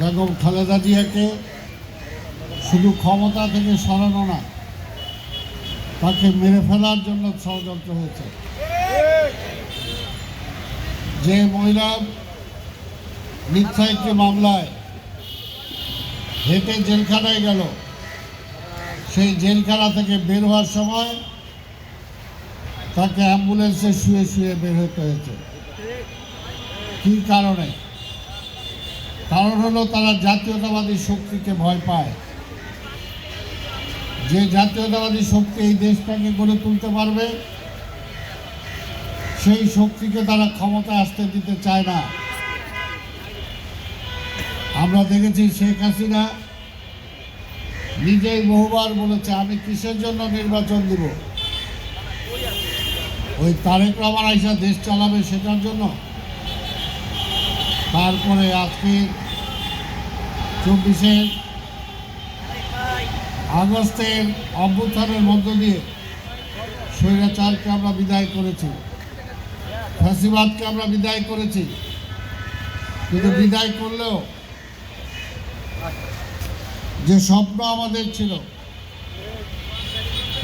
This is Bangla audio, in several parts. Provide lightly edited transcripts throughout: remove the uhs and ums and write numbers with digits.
বেগম খালেদা জিয়াকে শুধু ক্ষমতা থেকে সরানো না, তাকে মেরে ফেলার জন্য ষড়যন্ত্র হয়েছে। যে মহিলা মিথ্যা একটি মামলায় হেঁটে জেলখানায় গেল, সেই জেলখানা থেকে বের হওয়ার সময় তাকে অ্যাম্বুলেন্সে শুয়ে শুয়ে বের হতে হয়েছে। কী কারণে? কারণ হলো তারা জাতীয়তাবাদী শক্তিকে ভয় পায়। যে জাতীয়তাবাদী শক্তি এই দেশটাকে গড়ে তুলতে পারবে, সেই শক্তিকে তারা ক্ষমতায় আসতে দিতে চায় না। আমরা দেখেছি শেখ হাসিনা নিজেই বহুবার বলেছে, আমি কিসের জন্য নির্বাচন দিব? ওই তারেক রহমান আইসা দেশ চালাবে সেটার জন্য। তারপরে আজকে 24শে আগস্টের অভ্যুত্থানের মধ্য দিয়ে স্বৈরাচারকে আমরা বিদায় করেছি, ফ্যাসিবাদকে আমরা বিদায় করেছি। কিন্তু বিদায় করলেও যে স্বপ্ন আমাদের ছিল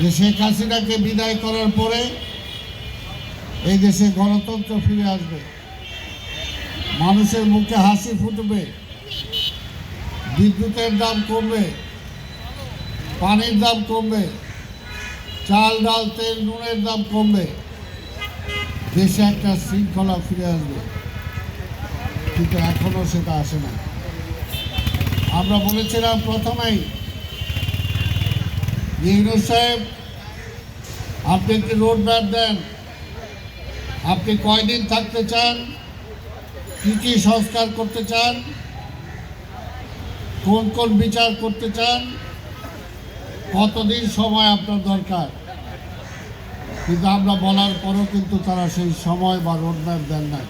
যে শেখ হাসিনাকে বিদায় করার পরে এই দেশে গণতন্ত্র ফিরে আসবে, মানুষের মুখে হাসি ফুটবে, বিদ্যুতের দাম কমবে, পানির দাম কমবে, চাল ডাল তেল নুনের দাম কমবে, দেশে একটা শৃঙ্খলা ফিরে আসবে। কিন্তু এখনো সেটা আসে না। আমরা বলেছিলাম প্রথমেই, ইউনূস সাহেব আপনি একটি রোড ম্যাপ দেন, আপনি কয়দিন থাকতে চান, কী কী সংস্কার করতে চান, কোন কোন বিচার করতে চান, কতদিন সময় আপনার দরকার। কিন্তু আমরা বলার পরও কিন্তু তারা সেই সময় বা রোড ম্যাপ দেন নাই।